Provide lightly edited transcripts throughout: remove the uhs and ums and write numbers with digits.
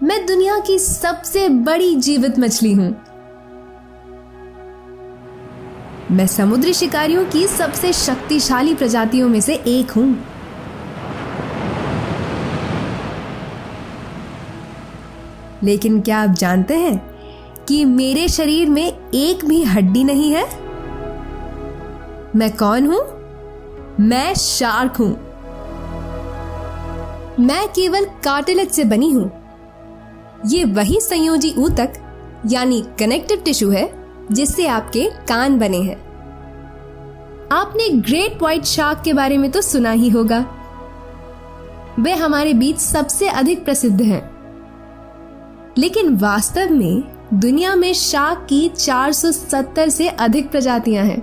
मैं दुनिया की सबसे बड़ी जीवित मछली हूं। मैं समुद्री शिकारियों की सबसे शक्तिशाली प्रजातियों में से एक हूं। लेकिन क्या आप जानते हैं कि मेरे शरीर में एक भी हड्डी नहीं है? मैं कौन हूं? मैं शार्क हूं। मैं केवल कार्टिलेज से बनी हूं। ये वही संयोजी ऊतक यानी कनेक्टिव टिश्यू है जिससे आपके कान बने हैं। आपने ग्रेट व्हाइट शार्क के बारे में तो सुना ही होगा। वे हमारे बीच सबसे अधिक प्रसिद्ध हैं। लेकिन वास्तव में दुनिया में शार्क की 470 से अधिक प्रजातियां हैं।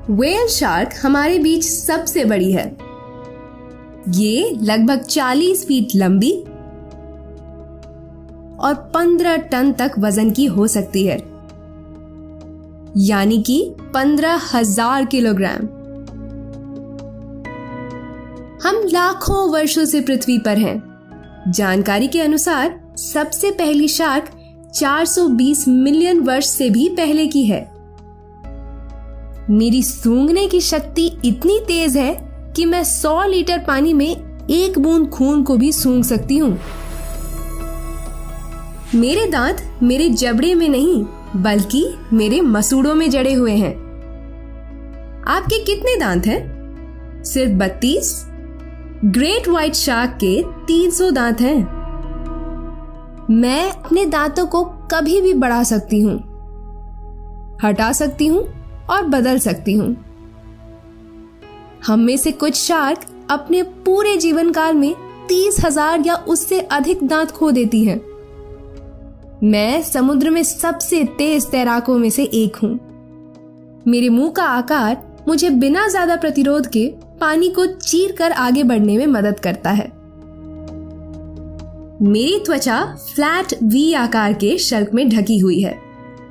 व्हेल शार्क हमारे बीच सबसे बड़ी है। ये लगभग 40 फीट लंबी और 15 टन तक वजन की हो सकती है, यानी कि 15,000 किलोग्राम। हम लाखों वर्षों से पृथ्वी पर हैं। जानकारी के अनुसार सबसे पहली शार्क 420 मिलियन वर्ष से भी पहले की है। मेरी सूंघने की शक्ति इतनी तेज है कि मैं 100 लीटर पानी में एक बूंद खून को भी सूंघ सकती हूँ। मेरे दांत मेरे जबड़े में नहीं बल्कि मेरे मसूड़ों में जड़े हुए हैं। आपके कितने दांत हैं? सिर्फ 32। ग्रेट व्हाइट शार्क के 300 दांत हैं। मैं अपने दांतों को कभी भी बढ़ा सकती हूँ, हटा सकती हूँ और बदल सकती हूँ। हम में से कुछ शार्क अपने पूरे जीवन काल में 30,000 या उससे अधिक दांत खो देती हैं। मैं समुद्र में सबसे तेज तैराकों में से एक हूं। मेरे मुंह का आकार मुझे बिना ज्यादा प्रतिरोध के पानी को चीर कर आगे बढ़ने में मदद करता है। मेरी त्वचा फ्लैट वी आकार के शल्क में ढकी हुई है,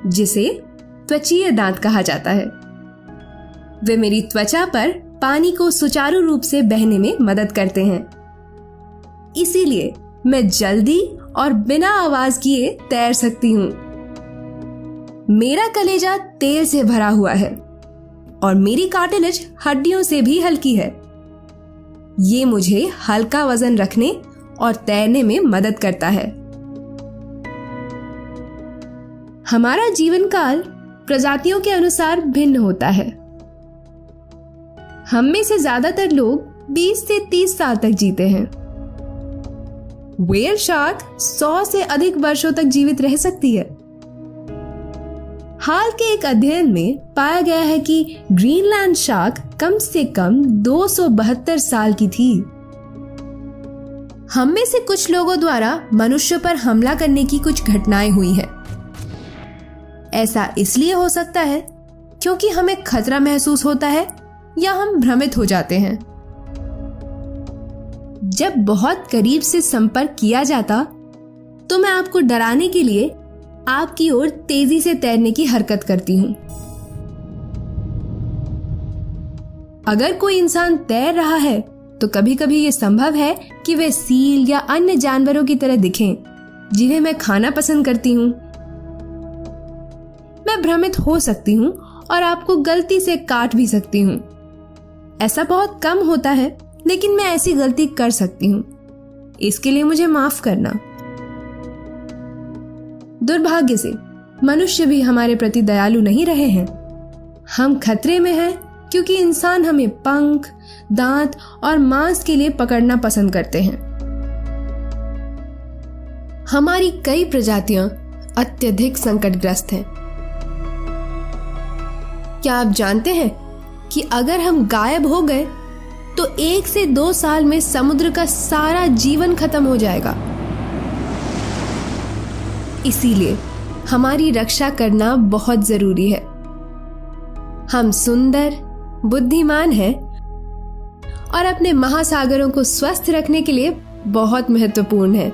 जिसे त्वचीय दांत कहा जाता है। वे मेरी त्वचा पर पानी को सुचारू रूप से बहने में मदद करते हैं। इसीलिए मैं जल्दी और बिना आवाज किए तैर सकती हूँ। मेरा कलेजा तेल से भरा हुआ है और मेरी कार्टिलेज हड्डियों से भी हल्की है। ये मुझे हल्का वजन रखने और तैरने में मदद करता है। हमारा जीवन काल प्रजातियों के अनुसार भिन्न होता है। हम में से ज्यादातर लोग 20 से 30 साल तक जीते हैं। व्हेल शार्क 100 से अधिक वर्षों तक जीवित रह सकती है। हाल के एक अध्ययन में पाया गया है कि ग्रीनलैंड शार्क कम से कम 272 साल की थी। हम में से कुछ लोगों द्वारा मनुष्य पर हमला करने की कुछ घटनाएं हुई हैं। ऐसा इसलिए हो सकता है क्योंकि हमें खतरा महसूस होता है या हम भ्रमित हो जाते हैं। जब बहुत करीब से संपर्क किया जाता तो मैं आपको डराने के लिए आपकी ओर तेजी से तैरने की हरकत करती हूं। अगर कोई इंसान तैर रहा है तो कभी कभी यह संभव है कि वे सील या अन्य जानवरों की तरह दिखें, जिन्हें मैं खाना पसंद करती हूं। मैं भ्रमित हो सकती हूँ और आपको गलती से काट भी सकती हूँ। ऐसा बहुत कम होता है, लेकिन मैं ऐसी गलती कर सकती हूँ। इसके लिए मुझे माफ करना। दुर्भाग्य से मनुष्य भी हमारे प्रति दयालु नहीं रहे हैं। हम खतरे में हैं क्योंकि इंसान हमें पंख, दांत और मांस के लिए पकड़ना पसंद करते हैं। हमारी कई प्रजातियां अत्यधिक संकटग्रस्त हैं। क्या आप जानते हैं कि अगर हम गायब हो गए तो 1 से 2 साल में समुद्र का सारा जीवन खत्म हो जाएगा। इसीलिए हमारी रक्षा करना बहुत जरूरी है। हम सुंदर, बुद्धिमान हैं और अपने महासागरों को स्वस्थ रखने के लिए बहुत महत्वपूर्ण है।